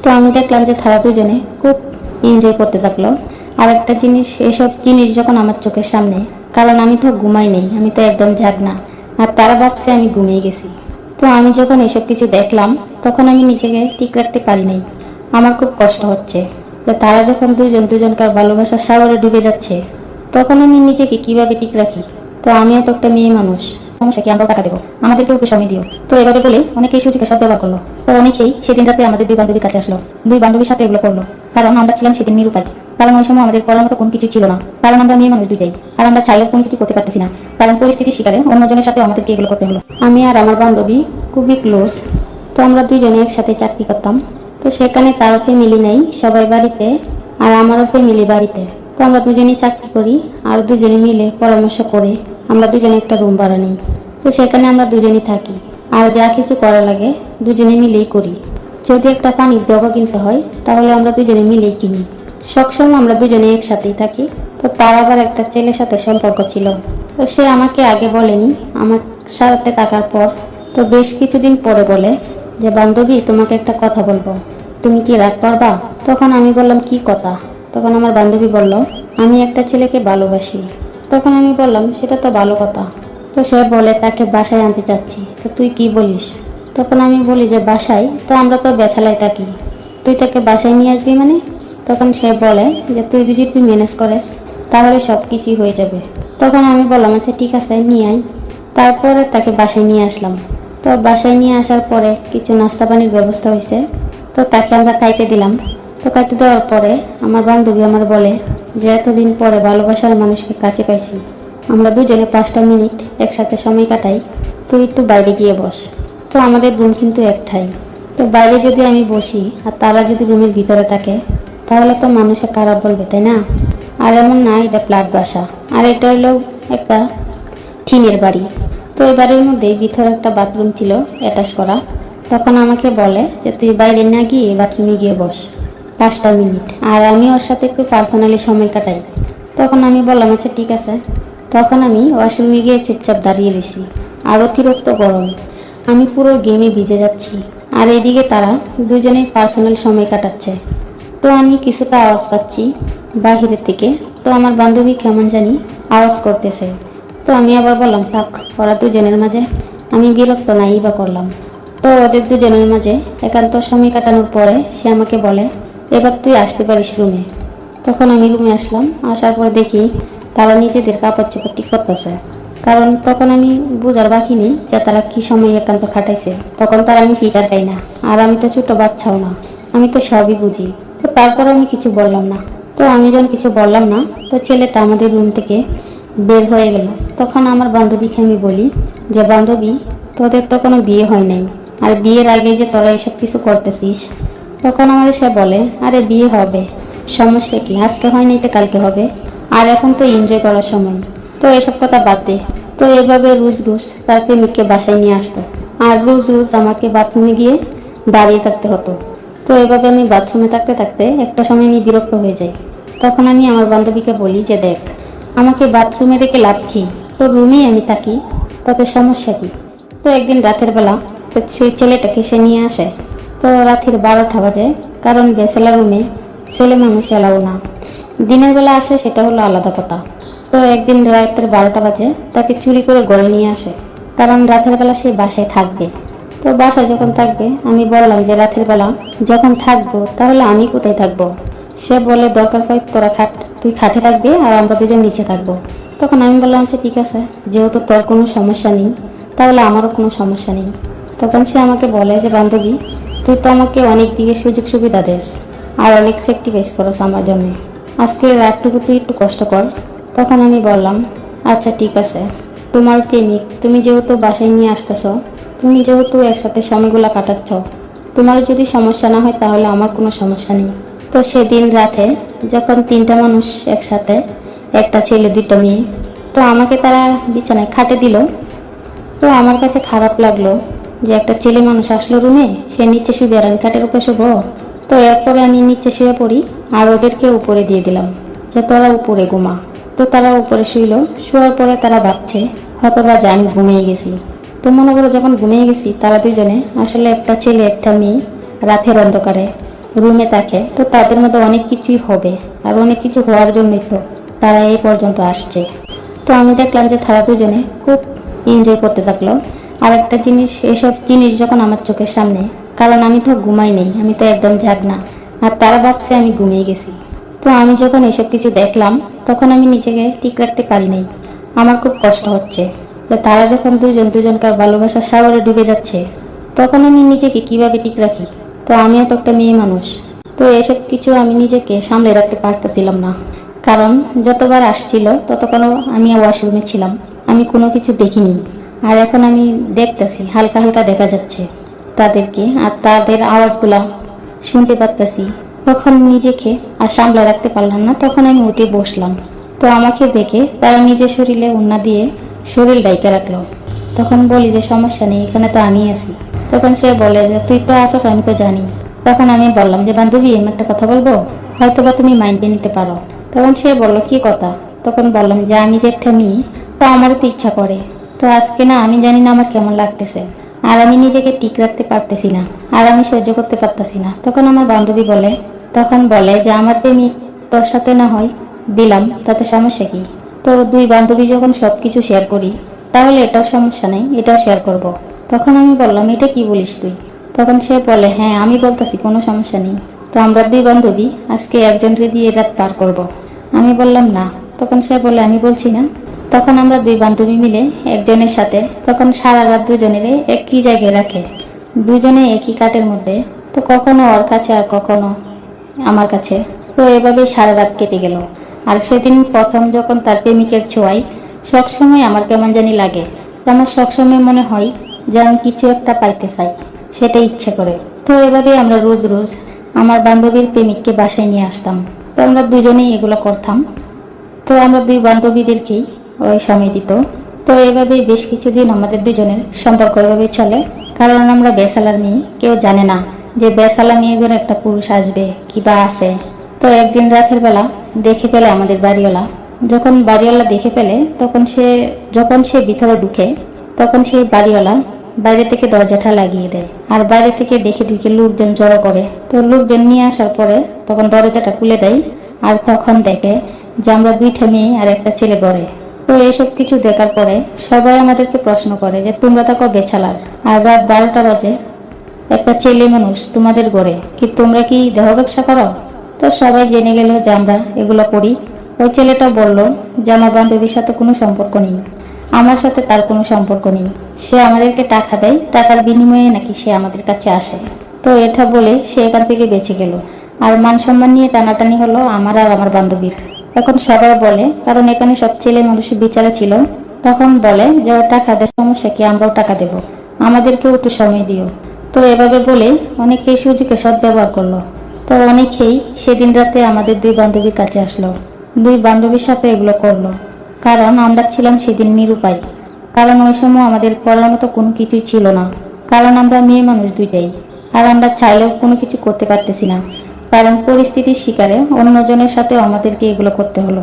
তো আমি দেখলাম যে তারা দুজনে খুব এনজয় করতে থাকলো। আর একটা জিনিস, এসব জিনিস যখন আমার চোখের সামনে, কারণ আমি তো ঘুমাই নেই, আমি তো একদম জাগনা, আর তারা ভাবছে আমি ঘুমিয়ে গেছি। তো আমি যখন এসব কিছু দেখলাম তখন আমি নিজেকে ঠিক রাখতে পারি নাই। আমার খুব কষ্ট হচ্ছে যে তারা যখন দুজন দুজনকার ভালোবাসার সাগরে ডুবে যাচ্ছে, তখন আমি নিজেকে কিভাবে ঠিক রাখি। তো আমিও তো একটা মেয়ে মানুষ, সমস্যা কি, আমরাও টাকা দেবো, আমাদেরকে একটু সময় দিও। তো এভাবে বলে অনেকেই সুযোগের সাথে ব্যবহার করলো। তো অনেকেই সেদিন রাতে আমাদের দুই বান্ধবীর কাছে আসলো, দুই বান্ধবীর সাথে এগুলো করলো। কারণ আমরা ছিলাম সেদিন নিরুপায়, কারণ ওই সময় আমাদের করার মতো কোনো কিছু ছিল না, কারণ আমরা মেয়ে মানুষ দুইটাই, আর আমরা চাইলেও কোনো কিছু করতে পারতেছি না, কারণ পরিস্থিতির শিকারে অন্যজনের সাথে আমাদেরকে এগুলো করতে হলো। আমি আর আমার বান্ধবী খুবই ক্লোজ, তো আমরা দুইজনে একসাথে চাকরি করতাম। তো সেখানে তারও ফ্যামিলি নেই, সবাই বাড়িতে, আর আমারও ফ্যামিলি বাড়িতে। তো আমরা দুজনেই চাকরি করি, আর দুজনে মিলে পরামর্শ করে আমরা দুজনে একটা রুম ভাড়া নিই। তো সেখানে আমরা দুজনেই থাকি, আর যা কিছু করা লাগে দুজনে মিলেই করি। যদি একটা পানির জগও কিনতে হয় তাহলে আমরা দুজনে মিলেই কিনি। সবসময় আমরা দুজনে একসাথেই থাকি। তো তার আবার একটা ছেলের সাথে সম্পর্ক ছিল, তো সে আমাকে আগে বলেনি, আমার সাথে থাকার পর তো বেশ কিছুদিন পরে বলে যে বান্ধবী, তোমাকে একটা কথা বলবো, তুমি কি রাগ করবা? তখন আমি বললাম কি কথা? তখন আমার বান্ধবী বলল, আমি একটা ছেলেকে ভালোবাসি। তখন আমি বললাম সেটা তো ভালো কথা। তো সে বলে তাকে বাসায় আনতে চাচ্ছি, তো তুই কি বলিস? তখন আমি বলি যে বাসায় তো আমরা তো বেছালায় থাকি, তুই তাকে বাসায় নিয়ে আসবি মানে? তখন সে বলে যে তুই ম্যানেজ করিস তাহলে সব কিছুই হয়ে যাবে। তখন আমি বললাম আচ্ছা ঠিক আছে, নিয়ে আয়। তারপরে তাকে বাসায় নিয়ে আসলাম। তো বাসায় নিয়ে আসার পরে কিছু নাস্তা পানির ব্যবস্থা হয়েছে, তো তাকে আমরা খাইতে দিলাম। তো খাইতে দেওয়ার পরে আমার বান্ধবী আমার বলে যে এতদিন পরে ভালোবাসার মানুষকে কাছে পাইছি, আমরা দুজনে 5টা মিনিট একসাথে সময় কাটাই, তুই একটু বাইরে গিয়ে বস। তো আমাদের রুম কিন্তু একটাই, তো বাইরে যদি আমি বসি আর তারা যদি রুমের ভিতরে থাকে তাহলে তো মানুষে খারাপ বলবে, তাই না? আর এমন না, এটা ফ্ল্যাট বাসা, আর এটা হলো একটা টিনের বাড়ি। তো এই বাড়ির মধ্যে ভিতরে একটা বাথরুম ছিল অ্যাটাচ করা। তখন আমাকে বলে যে তুই বাইরে না গিয়ে বাথরুমে গিয়ে বস 5টা মিনিট, আর আমি ওর সাথে একটু পার্সোনালি সময় কাটাই। তখন আমি বললাম আচ্ছা ঠিক আছে। তখন আমি ওয়াশরুমে গিয়ে চুপচাপ দাঁড়িয়ে রয়েছি, আর অতিরিক্ত গরম, আমি পুরো গেমে ভিজে যাচ্ছি, আর এদিকে তারা দুজনেই পার্সোনাল সময় কাটাচ্ছে। তো আমি কিছুটা আওয়াজ পাচ্ছি বাহিরের থেকে, তো আমার বান্ধবী কেমন জানি আওয়াজ করতেছে। তো আমি আবার বললাম থাক, ওরা দুজনের মাঝে আমি বিরক্ত নাই বা করলাম। তো ওদের দুজনের মাঝে একান্ত সময় কাটানোর পরে সে আমাকে বলে এবার তুই আসতে পারিস রুমে। তখন আমি রুমে আসলাম, আসার পর দেখি তারা নিজেদের কাপড় চোপড় ঠিক করতেছে, কারণ তখন আমি বুঝার বাকি নেই যে তারা কি সময় একান্ত খাটাইছে। তখন তারা আমি ফিটার পাই না, আর আমি তো ছোট বাচ্চাও না, আমি তো সবই বুঝি। তো তারপর আমি কিছু বললাম না। তো আমি যখন কিছু বললাম না, তো ছেলেটা আমাদের রুম থেকে বের হয়ে গেল। তখন আমার বান্ধবীকে আমি বলি যে বান্ধবী, তোদের তো কোনো বিয়ে হয় নাই, আর বিয়ের আগে যে তোরা এসব কিছু করতেছিস। তখন আমাদের সে বলে আরে বিয়ে হবে, সমস্যা কি, আজকে হয় নাই তো কালকে হবে, আর এখন তো এনজয় করার সময়, তো এসব কথা বাদ দে। তো এভাবে রোজ রোজ তার প্রেমিককে বাসায় নিয়ে আসতো, আর রোজ রোজ আমাকে বাথরুমে গিয়ে দাঁড়িয়ে থাকতে হতো। তো এভাবে আমি বাথরুমে থাকতে থাকতে একটা সময় আমি বিরক্ত হয়ে যাই। তখন আমি আমার বান্ধবীকে বলি যে দেখ, আমাকে বাথরুমে রেখে লাভ কি, তো রুমেই আমি থাকি, তাতে সমস্যা কি? তো একদিন রাতের বেলা তো সেই ছেলেটাকে সে নিয়ে আসে। তো রাতের 12টা বাজে, কারণ ব্যাচেলার রুমে ছেলে মানুষ এলাও না, দিনের বেলা আসে সেটা হলো আলাদা কথা। তো একদিন রাতের 12টা বাজে তাকে চুরি করে গড়ে নিয়ে আসে, কারণ রাতের বেলা সে বাসায় থাকবে। তো বাসায় যখন থাকবে আমি বললাম যে রাতের বেলা যখন থাকবো তাহলে আমি কোথায় থাকবো? সে বলে দরকার হয় তোরা খাট, তুই খাটে থাকবি আর আমরা দুজন নিচে থাকবো। তখন আমি বললাম যে ঠিক আছে, যেহেতু তোর কোনো সমস্যা নেই তাহলে আমারও কোনো সমস্যা নেই। তখন সে আমাকে বলে যে বান্ধবী, তুই তো আমাকে অনেক দিকে সুযোগ সুবিধা দেস আর অনেক স্যাক্রিফাইস করস আমার জন্য, আজকে রাতটুকু তুই একটু কষ্ট কর। তখন আমি বললাম আচ্ছা ঠিক আছে, তোমার প্রেমিক তুমি যেহেতু বাসায় নিয়ে আসতেছ, তুমি যেহেতু একসাথে সময়গুলো কাটাচ্ছ, তোমার যদি সমস্যা না হয় তাহলে আমার কোনো সমস্যা নেই। তো সেদিন রাতে যখন 3টা মানুষ একসাথে, একটা ছেলে 2টা মেয়ে, তো আমাকে তারা বিছানায় খাটে দিল। তো আমার কাছে খারাপ লাগলো যে একটা ছেলে মানুষ আসলো রুমে, সে নিচে শুয়ে আর আমি খাটের উপরে শুবো। তো এরপরে আমি নিচে শুয়ে পড়ি আর ওদেরকে উপরে দিয়ে দিলাম যে তোরা উপরে ঘুমা। তো তারা উপরে শুইল, শোয়ার পরে তারা ভাবছে হয়তো বা যে আমি ঘুমিয়ে গেছি। তো মনে করো যখন ঘুমিয়ে গেছি তারা দুজনে আসলে একটা ছেলে একটা মেয়ে রাতের অন্ধকারে রুমে থাকে, তো তাদের মধ্যে অনেক কিছুই হবে, আর অনেক কিছু হওয়ার জন্যই তো তারা এই পর্যন্ত আসছে। তো আমি দেখলাম যে তারা দুজনে খুব এনজয় করতে থাকলো। আর একটা জিনিস, এসব জিনিস যখন আমার চোখের সামনে, কারণ আমি তো ঘুমাই নেই, আমি তো একদম জাগনা, আর তারা ভাবছে আমি ঘুমিয়ে গেছি। তো আমি যখন এসব কিছু দেখলাম, তখন আমি নিজেকে ঠিক রাখতে পারি নাই। আমার খুব কষ্ট হচ্ছে যে তারা যখন দুজন দুজনকার ভালোবাসার সাগরে ডুবে যাচ্ছে, তখন আমি নিজেকে কিভাবে ঠিক রাখি। তো আমিও তো একটা মেয়ে মানুষ, তো এসব কিছু আমি নিজেকে সামলে রাখতে পারতেছিলাম না। কারণ যতবার আসছিল ততক্ষণও আমি ওয়াশরুমে ছিলাম, আমি কোনো কিছু দেখিনি। আর এখন আমি দেখতেছি, হালকা হালকা দেখা যাচ্ছে তাদেরকে, আর তাদের আওয়াজগুলা শুনতে পারতেছি। তখন নিজেকে আর সামলে রাখতে পারলাম না, তখন আমি উঠে বসলাম। তো আমাকে দেখে তারা নিজের শরীরে ওড়না দিয়ে শরীর ডাইকে রাখলো। তখন বলি যে সমস্যা নেই, এখানে তো আমি আছি। তখন সে বলে যে তুই তো আসছ, আমি তো জানি। তখন আমি বললাম যে বান্ধবী, আমি একটা কথা বলবো, হয়তো বা তুমি মাইন্ডে নিতে পারো। তখন সে বলল কি কথা। তখন বললাম যে আমি যে একটা মেয়ে, তো আমারও তো ইচ্ছা করে। তো আজকে না, আমি জানি না আমার কেমন লাগতেছে, আর আমি নিজেকে ঠিক রাখতে পারতেছি না, আর আমি সহ্য করতে পারতেছি না। তখন আমার বান্ধবী বলে যে আমার প্রেমিক তোর সাথে না হয় দিলাম, তাতে সমস্যা কি। তো দুই বান্ধবী যখন সবকিছু শেয়ার করি, তাহলে এটাও সমস্যা নেই, এটাও শেয়ার করব। তখন আমি বললাম এটা কি বলিস তুই। তখন সে বলে হ্যাঁ, আমি বলতেছি কোনো সমস্যা নেই। তো আমরা দুই বান্ধবী আজকে একজনকে দিয়ে রাত পার করব। আমি বললাম না। তখন সে বলে আমি বলছি না। তখন আমরা দুই বান্ধবী মিলে একজনের সাথে তখন সারা রাত দুজনের একই জায়গায় রাখে, দুজনে একই কাঠের মধ্যে। তো কখনো ওর কাছে আর কখনো আমার কাছে। তো এভাবেই সারা রাত কেটে গেল। আর সেদিন প্রথম যখন তার প্রেমিকের ছোঁয়ায় সবসময় আমার কেমন জানি লাগে, আমার সবসময় মনে হয় যে আমি কিছু একটা পাইতে চাই, সেটা ইচ্ছে করে। তো এভাবেই আমরা রোজ রোজ আমার বান্ধবীর প্রেমিককে বাসায় নিয়ে আসতাম। তো আমরা দুজনেই এগুলো করতাম। তো আমরা দুই বান্ধবীদেরকেই ওই সময় দিত। তো এভাবেই বেশ কিছুদিন আমাদের দুজনের সম্পর্ক এভাবেই চলে। কারণ আমরা বেসালার মেয়ে, কেউ জানে না যে বেসালা মেয়ে ঘরে একটা পুরুষ আসবে কিবা আছে। তো একদিন রাতের বেলা দেখে পেলে আমাদের বাড়িওয়ালা, যখন বাড়িওয়ালা দেখে পেলে যখন সে ভিতরে ঢুকে, তখন সেই বাড়িওয়ালা বাইরে থেকে দরজাটা লাগিয়ে দেয়, আর বাইরে থেকে দেখে দেখে লোকজন জড়ো করে। তো লোকজন নিয়ে আসার পরে তখন দরজাটা খুলে দেয়, আর তখন দেখে যে আমরা দুইটা মেয়ে আর একটা ছেলে ঘরে। তো এইসব কিছু দেখার পরে সবাই আমাদেরকে প্রশ্ন করে যে তোমরা তো বেছালার, আর রাত 12টা বাজে একটা ছেলে মানুষ তোমাদের ঘরে, কি তোমরা কি দেহ ব্যবসা করো? তো সবাই জেনে গেল যে আমরা এগুলো করি। ওই ছেলেটা বলল যে আমার বান্ধবীর সাথে কোনো সম্পর্ক নেই, আমার সাথে তার কোনো সম্পর্ক নেই, সে আমাদেরকে টাকা দেয়, টাকার বিনিময়ে নাকি সে আমাদের কাছে আসে। তো এটা বলে সে এখান থেকে বেঁচে গেল। আর মান সম্মান নিয়ে টানাটানি হলো আমার আর আমার বান্ধবীর। এখন সবাই বলে, কারণ এখানে সব ছেলে মানুষের বিচারে ছিল, তখন বলে যে ও টাকা দেয়, সমস্যা কি, আমরাও টাকা দেব, আমাদেরকেও একটু সময় দিও। তো এভাবে বলে অনেকেই সুযোগে সদ্ব্যবহার করলো। তো অনেকেই সেদিন রাতে আমাদের দুই বান্ধবীর কাছে আসলো, দুই বান্ধবীর সাথে এগুলো করলো। কারণ আমরা ছিলাম সেদিন নিরুপায়, কারণ ওই সময় আমাদের করার মতো কোনো কিছুই ছিল না। কারণ আমরা মেয়ে মানুষ দুইটাই, আর আমরা চাইলেও কোনো কিছু করতে পারতেছি না, কারণ পরিস্থিতির শিকারে অন্যজনের সাথে আমাদেরকে এগুলো করতে হলো।